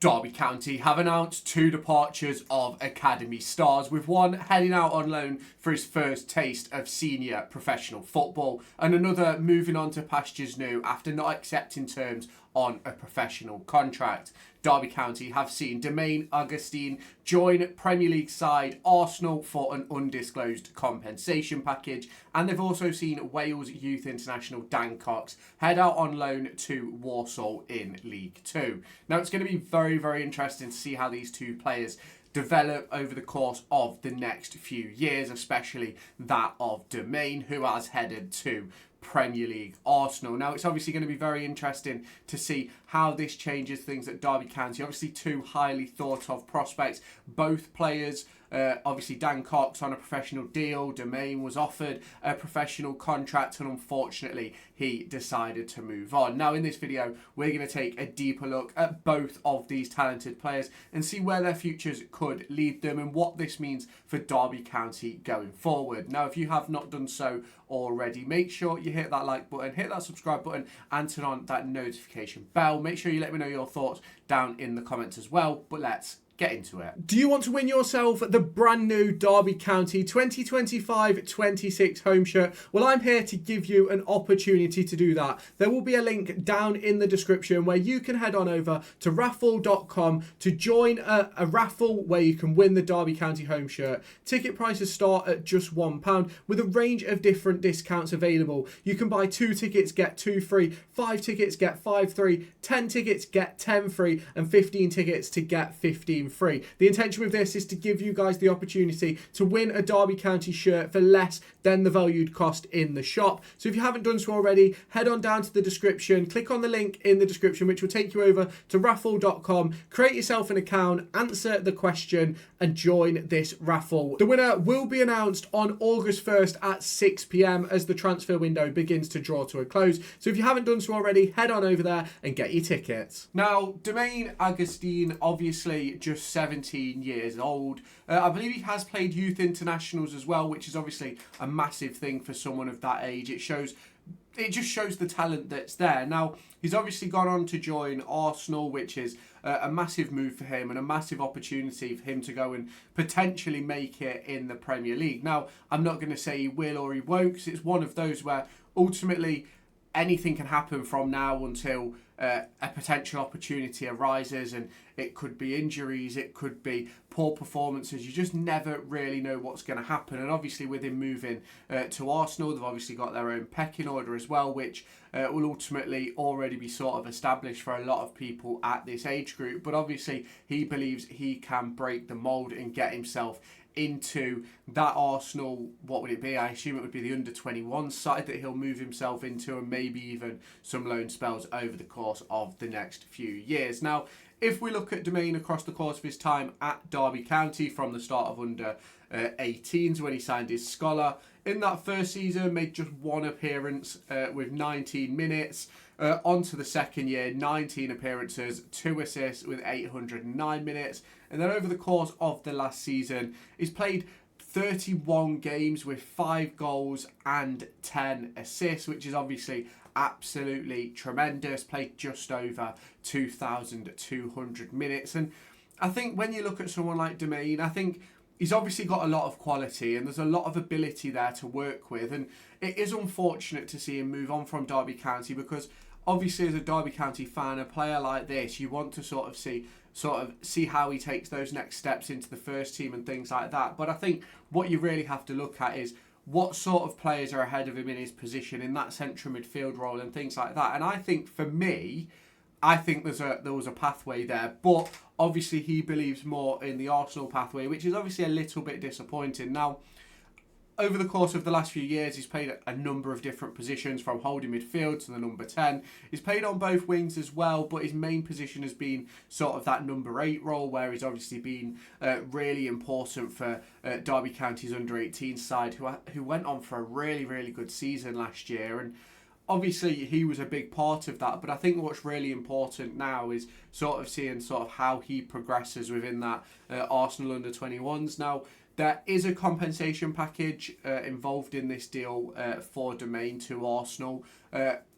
Derby County have announced two departures of academy stars, with one heading out on loan for his first taste of senior professional football and another moving on to pastures new after not accepting terms on a professional contract. Derby County have seen Demain Augustine join Premier League side Arsenal for an undisclosed compensation package, and they've also seen Wales youth international Dan Cox head out on loan to Walsall in League Two. Now it's going to be very interesting to see how these two players develop over the course of the next few years, especially that of Demain, who has headed to Premier League Arsenal. Now it's obviously going to be very interesting to see how this changes things at Derby County. Obviously two highly thought of prospects, both players. Obviously Dan Cox on a professional deal, Demain was offered a professional contract and unfortunately he decided to move on. Now in this video we're going to take a deeper look at both of these talented players and see where their futures could lead them and what this means for Derby County going forward. Now if you have not done so already, make sure you hit that like button, hit that subscribe button and turn on that notification bell. Make sure you let me know your thoughts down in the comments as well, but let's get into it. Do you want to win yourself the brand new Derby County 2025-26 home shirt? Well, I'm here to give you an opportunity to do that. There will be a link down in the description where you can head on over to raffle.com to join a raffle where you can win the Derby County home shirt. Ticket prices start at just £1 with a range of different discounts available. You can buy 2 tickets, get 2 free, 5 tickets, get 5 free, 10 tickets, get 10 free, and 15 tickets to get 15 free. The intention with this is to give you guys the opportunity to win a Derby County shirt for less than the valued cost in the shop. So if you haven't done so already, head on down to the description, click on the link in the description which will take you over to raffle.com, create yourself an account, answer the question and join this raffle. The winner will be announced on August 1st at 6 p.m. as the transfer window begins to draw to a close. So if you haven't done so already, head on over there and get your tickets. Now, Demain Agustien, obviously just 17 years old. I believe he has played youth internationals as well, which is obviously a massive thing for someone of that age. It just shows the talent that's there. Now, he's obviously gone on to join Arsenal, which is a massive move for him and a massive opportunity for him to go and potentially make it in the Premier League. Now, I'm not going to say he will or he won't, because it's one of those where ultimately anything can happen from now until a potential opportunity arises, and it could be injuries, it could be poor performances. You just never really know what's going to happen. And obviously with him moving to Arsenal, they've obviously got their own pecking order as well, which will ultimately already be sort of established for a lot of people at this age group. But obviously he believes he can break the mould and get himself into that Arsenal, what would it be? I assume it would be the under-21 side that he'll move himself into, and maybe even some loan spells over the course of the next few years. Now, if we look at Demain across the course of his time at Derby County from the start of under 18s when he signed his scholar, in that first season made just one appearance with 19 minutes. Onto the second year, 19 appearances, 2 assists with 809 minutes. And then over the course of the last season, he's played 31 games with 5 goals and 10 assists, which is obviously absolutely tremendous. Played just over 2,200 minutes. And I think when you look at someone like Demain, I think he's obviously got a lot of quality and there's a lot of ability there to work with. And it is unfortunate to see him move on from Derby County, because obviously as a Derby County fan, a player like this, you want to sort of see how he takes those next steps into the first team and things like that. But I think what you really have to look at is what sort of players are ahead of him in his position in that central midfield role and things like that. And I think for me, there was a pathway there, but obviously he believes more in the Arsenal pathway, which is obviously a little bit disappointing. Now, over the course of the last few years, he's played a number of different positions, from holding midfield to the number 10. He's played on both wings as well, but his main position has been sort of that number 8 role, where he's obviously been really important for Derby County's under-18 side, who went on for a really good season last year. And obviously he was a big part of that, but I think what's really important now is sort of seeing sort of how he progresses within that Arsenal under-21s. Now, there is a compensation package involved in this deal for Demain to Arsenal.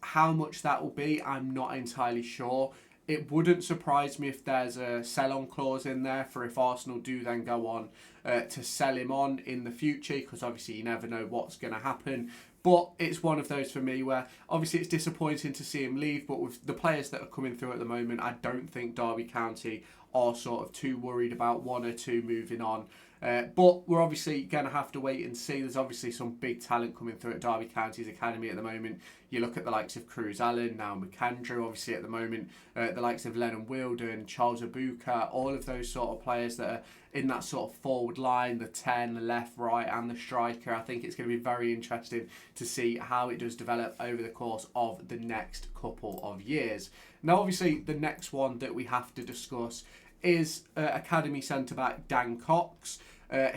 How much that will be, I'm not entirely sure. it wouldn't surprise me if there's a sell-on clause in there for if Arsenal do then go on to sell him on in the future, because obviously you never know what's going to happen. But it's one of those for me where obviously it's disappointing to see him leave, but with the players that are coming through at the moment, I don't think Derby County are sort of too worried about one or two moving on. But we're obviously going to have to wait and see. There's obviously some big talent coming through at Derby County's academy at the moment. You look at the likes of Cruz Allen, now McAndrew, obviously at the moment, the likes of Lennon Wilden, Charles Abuka, all of those sort of players that are in that sort of forward line, the 10, the left, right and the striker. I think it's going to be very interesting to see how it does develop over the course of the next couple of years. Now, obviously, the next one that we have to discuss is academy centre-back Dan Cox.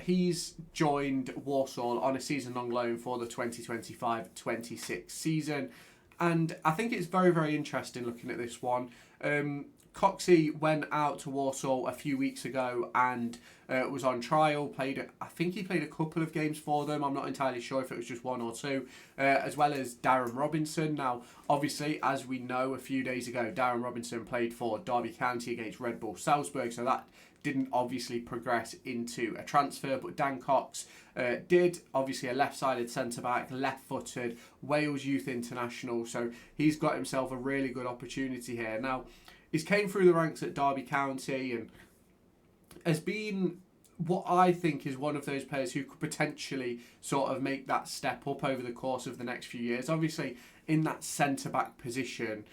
He's joined Walsall on a season-long loan for the 2025-26 season. And I think it's very, very interesting looking at this one. Coxie went out to Walsall a few weeks ago and was on trial. I think he played a couple of games for them. I'm not entirely sure if it was just one or two, as well as Darren Robinson. Now, obviously, as we know, a few days ago, Darren Robinson played for Derby County against Red Bull Salzburg, so that didn't obviously progress into a transfer, but Dan Cox did. Obviously a left-sided centre-back, left-footed, Wales Youth International, so he's got himself a really good opportunity here. Now, he's came through the ranks at Derby County and has been what I think is one of those players who could potentially sort of make that step up over the course of the next few years. Obviously, in that centre-back position,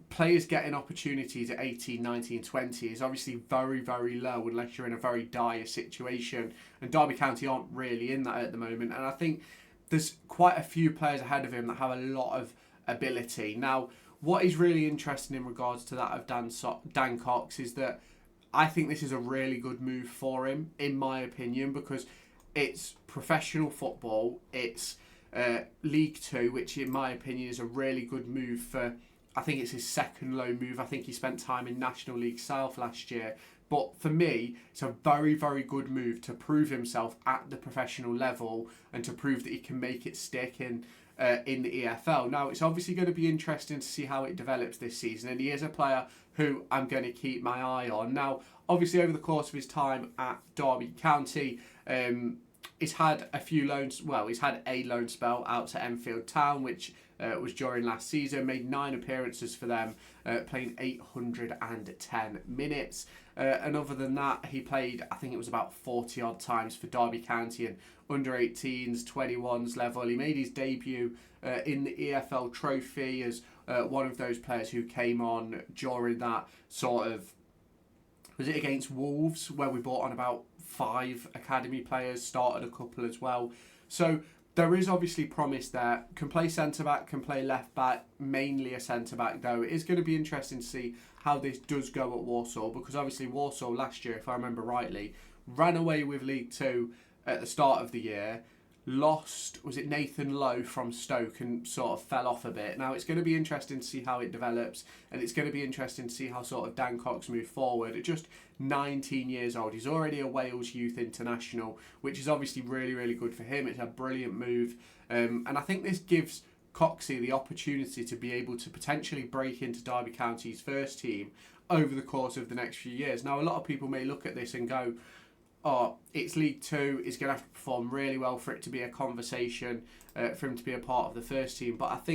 players getting opportunities at 18, 19, 20 is obviously very, very low unless you're in a very dire situation. And Derby County aren't really in that at the moment. And I think there's quite a few players ahead of him that have a lot of ability. Now, what is really interesting in regards to that of Dan Cox is that I think this is a really good move for him, in my opinion, because it's professional football. It's League Two, which in my opinion is a really good move for... I think it's his second loan move. I think he spent time in National League South last year. But for me, it's a very, very good move to prove himself at the professional level and to prove that he can make it stick in the EFL. Now, it's obviously going to be interesting to see how it develops this season. And he is a player who I'm going to keep my eye on. Now, obviously, over the course of his time at Derby County, he's had a few loans. Well, he's had a loan spell out to Enfield Town, which... was during last season, made 9 appearances for them, playing 810 minutes. And other than that, he played, I think it was about 40 odd times for Derby County and under 18s, 21s level. He made his debut in the EFL Trophy as one of those players who came on during that sort of, was it against Wolves, where we brought on about 5 academy players, started a couple as well. So there is obviously promise there. Can play centre-back, can play left-back, mainly a centre-back though. It is going to be interesting to see how this does go at Walsall, because obviously Walsall last year, if I remember rightly, ran away with League Two at the start of the year, lost, was it Nathan Lowe from Stoke, and sort of fell off a bit. Now, it's going to be interesting to see how it develops, and it's going to be interesting to see how sort of Dan Cox move forward. At just 19 years old, he's already a Wales Youth International, which is obviously really, really good for him. It's a brilliant move, and I think this gives Coxie the opportunity to be able to potentially break into Derby County's first team over the course of the next few years. Now, a lot of people may look at this and go, oh, it's League Two, he's going to have to perform really well for it to be a conversation, for him to be a part of the first team. But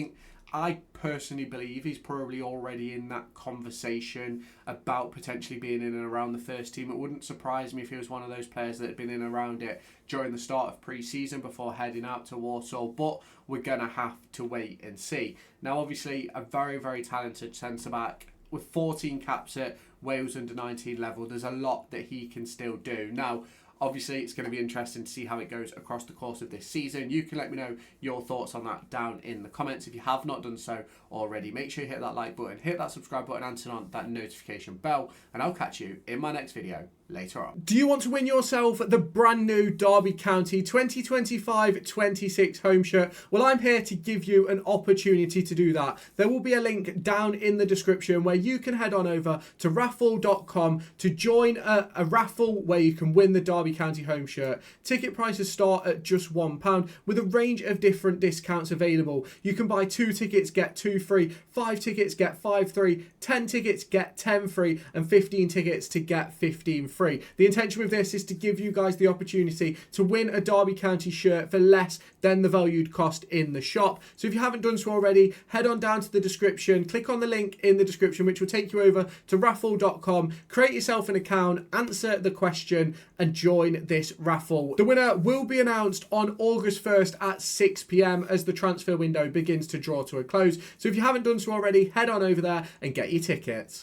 I personally believe he's probably already in that conversation about potentially being in and around the first team. It wouldn't surprise me if he was one of those players that had been in and around it during the start of pre-season before heading out to Walsall, but we're going to have to wait and see. Now, obviously, a very, very talented centre-back with 14 caps at Wales under-19 level. There's a lot that he can still do. Now, obviously, it's going to be interesting to see how it goes across the course of this season. You can let me know your thoughts on that down in the comments. If you have not done so already, make sure you hit that like button, hit that subscribe button, and turn on that notification bell. And I'll catch you in my next video later on. Do you want to win yourself the brand new Derby County 2025-26 home shirt? Well, I'm here to give you an opportunity to do that. There will be a link down in the description where you can head on over to raffle.com to join a raffle where you can win the Derby Derby County home shirt. Ticket prices start at just £1 with a range of different discounts available. You can buy 2 tickets, get 2 free, 5 tickets, get 5 free, 10 tickets, get 10 free, and 15 tickets to get 15 free. The intention with this is to give you guys the opportunity to win a Derby County shirt for less than the valued cost in the shop. So if you haven't done so already, head on down to the description, click on the link in the description, which will take you over to raffle.com, create yourself an account, answer the question, and join this raffle. The winner will be announced on August 1st at 6 p.m. as the transfer window begins to draw to a close. So if you haven't done so already, head on over there and get your tickets.